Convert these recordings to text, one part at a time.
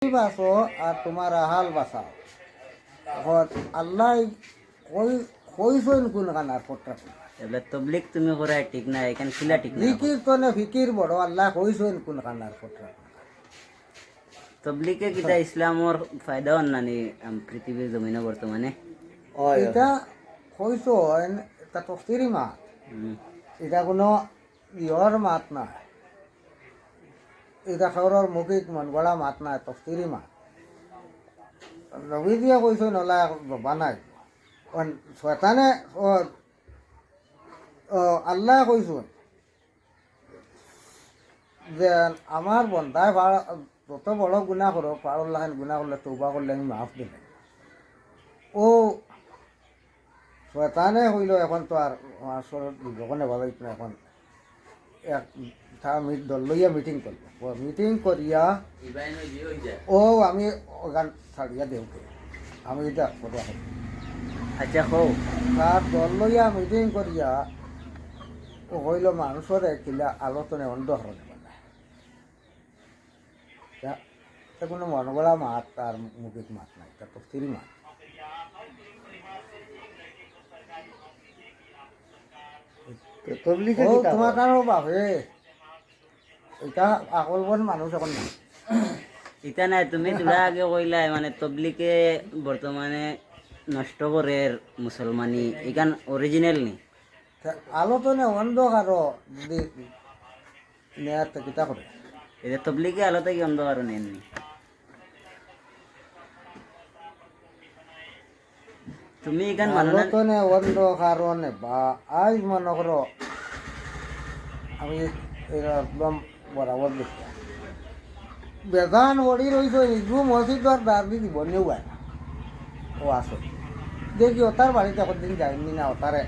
বাঁচো আর তোমার আহাল বাঁচাও। এখন আল্লাহ কইসইন কোন কানার পত্রা এবার তবলিক তুমি করাই ঠিক না, এখানে খিলা ঠিক না। ফিকির তো না ফিকির বড় আল্লাহ কইসইন কোন কানার পত্রা তবলিকে কিতা ইসলামর ফায়দা নানি পৃথিবীর জমিনে বর্তমানে এটা কইসইন এটা তফসিরি মাত, এটা কোনো ইয়র মাত না, এটা খবরের মৌখিক মন গড়া মাত না, তফসিরি মাত। নবী দিয়া কইসইন ওলা বানাই শয়তানে আল্লাহ কইসুন যে আমার বন্ধায় যত বড় গুণা করো পারুল্লাহ গুণা করলে তৌবা করলে আমি মাফ দিলে। ও শয়তানে হইল এখন তো আর আমার যখনে ভাবাই না, এখন এক দল লইয়া মিটিং করলো, মিটিং করিয়া ও আমি ওখান ছাড়িয়া দেওকে আমি এটা কথা করি। আচ্ছা হো তার দল লইয়া মিটিং করিয়া ও হইল মানুষের কিলা আলোচনা অন্ধ হরণে বলে কোনো মনগড়া মাত তার মুখিক মাত নাই, তার তফসিরি মাত। তোমার কারো বাপে এটা আকল বন মানুষ এখন না ইতা নাই। তুমি তোরা আগে কইলাই মানে তবলিকে বর্তমানে নষ্ট করে মুসলমানি, এখান অরিজিনাল নি আলোচনা অন্ধ কারো যদি নেয়ার কিতা করে এটা তবলিকে আলোতে কি অন্ধকার নেননি। তুমি এখান মানুষ আলোচনা অন্ধ কারণে বা আজ মনে করো আমি একদম বরাবর দেখি বেজান ওড়ি রয়েছে ইগু মসজিদর দাবি জীবনেও গায় না। ও আসো দেখি ওতার বাড়িতে এখন দিন যায়নি না, ওতারে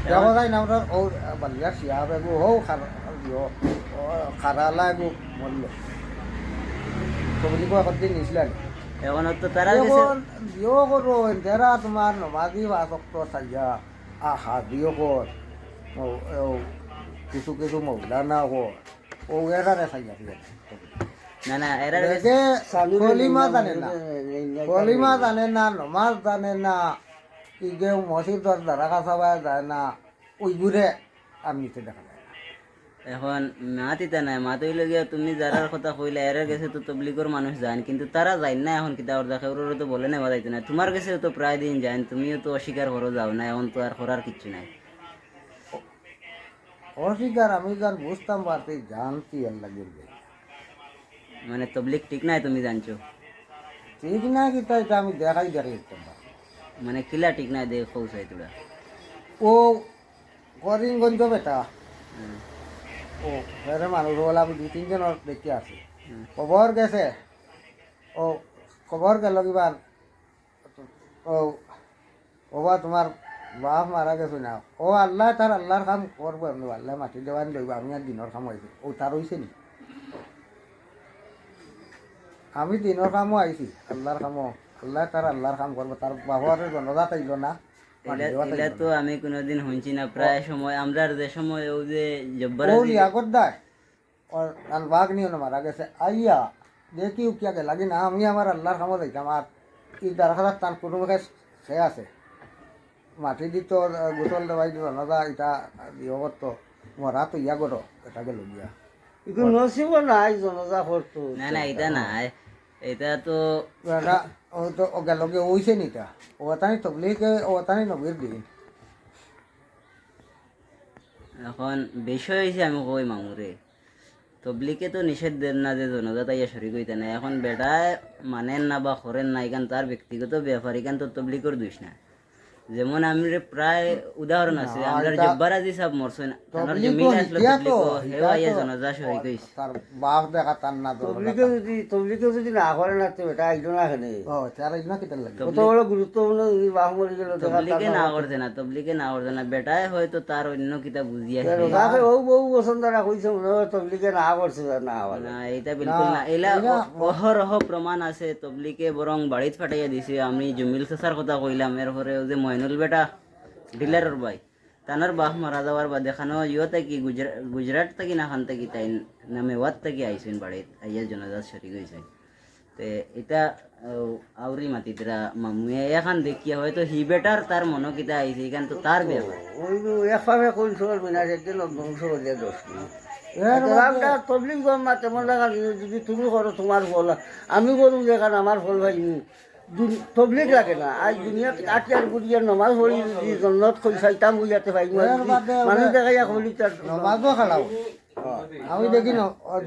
দেখা যায় না ওটার ও বালিয়া শিয়া বেগু হো খারালা এগু মরল তবলিগো এখন দিন নিছিলেন। এখন তো তারা এখন দিও করো যারা তোমার নমাজি বাসক্ত চাইয়া আহা দিও কর কিছু কিছু মহিলানা কর ও এরারে চাইয়া দিয়ে না না এরা কলিমা জানে না, কলিমা জানে না, নমাজ জানে না, ইগে মসজিদর দ্বারা কাছাবায় যায় না, ওইগুরে আমি দেখা যায় না। এখন মাতিতা নাই মাত হইলে গিয়া তুমি যারার কথা কইলে এর গেছে তো তবলিগর মানুষ যান, কিন্তু তারা যাই না এখন কিতা ওর দেখে ওর তো বলে নেওয়া যাইতো না। তোমার কাছে তো প্রায় দিন যান, তুমিও তো অস্বীকার করো যাও না, এখন তো আর করার কিচ্ছু নাই। অস্বীকার আমি গান বুঝতাম পারতে জানতি আল্লাহ গিয়ে মানে তবলিগ ঠিক নাই তুমি জানছো, ঠিক না কি তাই এটা আমি দেখাই দেখতাম মানে কিলা ঠিক নাই দেখো চাই তোরা ও করিমগঞ্জ বেটা ও ঘরে মানুষ বলে আমি দুই তিনজনের দেখি আছি খবর গেছে ও খবর গেল কিবার ও ওবা তোমার বাপ মারা গেছো না ও আল্লাহ তার আল্লাহর কাম করবো এমনি আল্লাহ মাটি দেওয়ান লইব আমি আর দিনের কাম হয়েছি ও তার হয়েছে নি আমি দিনের কামও আইছি আল্লাহর কামও আল্লাহ তার আল্লাহর কাম করবো তার বাবার জনজা তাইল না। এটা তো আমি কোনোদিন শুনছি না। প্রায় সময় আমরা যে সময় ও যে ও লিয়াকত দেয় ওর বাঘ নিয়ে মারা গেছে আইয়া দেখি উকিয়া গে লাগি না আমি আমার আল্লাহর কামও যাইতাম আর ই দারখাস্ত তার কোনো সে আছে মাটি দিত গোসল দেওয়াই জনজা এটা ইয়ে করতো মরা তো ইয়া করো এটা গেল গিয়া কিন্তু নসিব নাই জনজা করতো না না এটা নাই, এটা তো ও তো গেল গিয়ে ওইছে নিটা ও তাই তবলিকে ও তাই নবীর দিন এখন বিষয় হয়েছে আমি কই মামুরে তবলিকে তো নিষেধ দেন না যে জনজা তাইয়া শরিক হইতে না। এখন বেটায় মানেন না বা করেন না এখান তার ব্যক্তিগত ব্যাপার, এখান তো তবলিগর দোষ না। যেমন আমি প্রায় উদাহরণ আছে আমরা জব্বারাজি সাহেব মরছেন তার জমিন আসলো তবলিগ হেও আইয়া জনজা শরিক হইছে তার বাপ দেখা তার না তবলিকে যদি না করে না তো এটা একজন আখেনে ও তার না কিটা লাগে কত বড় গুরুত্বপূর্ণ বাহ মরে গেল তবলিগে না করছে না, তবলিগে না করছে না, বেটায় হয়তো তার অন্য কিতা বুঝিয়া রোজাকে ও বহু বসন্তরা কইছে মনে হয় তবলিকে না করছে না বলে না এটা বিলকুল না। এলা অহরহ প্রমাণ আছে তবলিগে বরং বাড়িত ফাটাইয়া দিছে। আমি জমিল চাচার কথা কইলাম, এরপরে যে মইনুল বেটা ডিলারের ভাই তানার বাপ মারা যাওয়ার বাদে খানো ইয়ে থেকে গুজরাট থেকে না খান থেকে তাই না মেওয়াত থেকে আইসেন বাড়িত আইয়া জনাজাত শরিক হয়েছেন। তে এটা আউরি মাতিতরা মামুয়ে এখন দেখিয়া হয়তো হি বেটার তার মনো কিতা আইছে এখান তো তার ব্যাপার ওই একভাবে কোন সময় মিনা সেদিন ধ্বংস হলে দোষ নেই। এর আমরা তবলিগ জমা তেমন দেখা যদি তুমি করো তোমার ফল, আমি করুন যেখানে আমার ফল ভাইনি তবলিগ লাগে না। আজ দুনিয়াত আটটি আর বুড়িয়া নমাজ পড়ি যদি জন্নত খুঁজ চাইতাম বুঝাতে পারি মানুষ দেখাইয়া খুলি তার নমাজও খেলাও আমি দেখি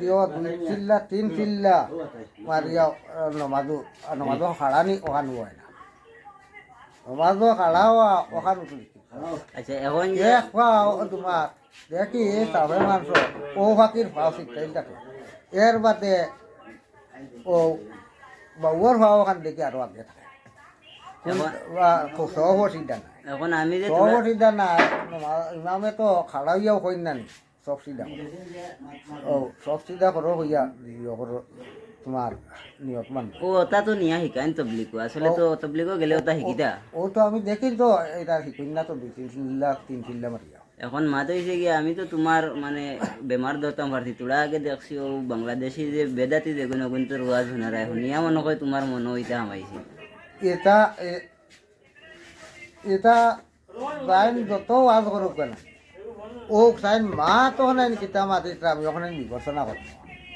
দুই চিল্লা তিন চিল্লা মারিয়া নমাজও খাড়ানি ওখান হয় না, নমাজও খাড়াও ওখান উঠলি আচ্ছা এখন যে তোমার দেখি চাবে মাংস ও ফাঁকির ভাও শিখতেই থাকে। এর বাদে ও বাউর ভাও ওখান দেখি আরো আগে থাকে, সহ সিদ্ধা নাই, এখন আমি যে সহ সিদ্ধা নাই। ইমামে তো খাড়াইয়াও কই না নি সব সিদ্ধা ও সব সিদ্ধা করো হইয়া করো তোমার নিয়ত মান। ও ওটা তো নিয়া শিকাইন তবলিগো আসলে তো তবলিগো গেলে ওটা শিকিতা। ও তো আমি দেখি তো এটা শিখুন না তো দুই তিন চিল্লা মারিয়া। এখন মাত হয়েছে কি আমি তো তোমার মানে বেমার ধরতাম পারছি তোরা আগে দেখছি ও বাংলাদেশি যে বেদাতি যে কোনো কিন্তু রোয়াজ শোনারা এখন ইয়া মনে হয় তোমার মনে হইতে হামাইছে এটা এটা বাইন যত ওয়াজ করুক কেন ও সাইন মা তো নাই কিতা মাতিটা আমি ওখানে বিবেচনা করবো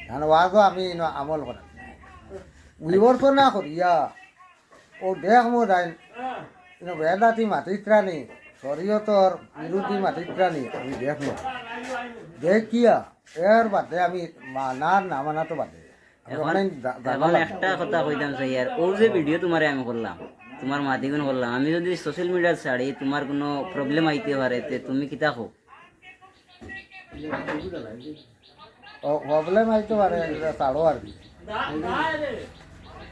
ধান ওয়াজও আমি আমল করা বিবেচনা করিয়া ও দেখ মো দাইন বেদাতি মাতিত্রা নেই শরীয়তর বিরোধী মাতিত্রা নেই আমি দেখবো দেখিয়া এর বাদে আমি মানার না মানা তো বাদে এখন একটা কথা কইতাম চাই আর ও যে ভিডিও তোমারে আমি করলাম তোমার মাতিগুন করলাম আমি যদি সোশ্যাল মিডিয়ার ছাড়ি তোমার কোনো প্রবলেম আইতে পারে তে তুমি কিতা খো প্রবলেম আইতে পারে ছাড়ো আর কি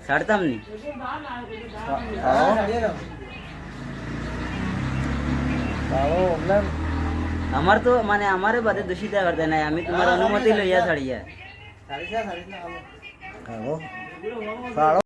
ছাড়তাম নি ছাড়ো প্রবলেম আমার তো মানে আমারে বাদে দোষী দেওয়ার দেয় নাই আমি তোমার অনুমতি লইয়া ছাড়িয়া ছাড়ো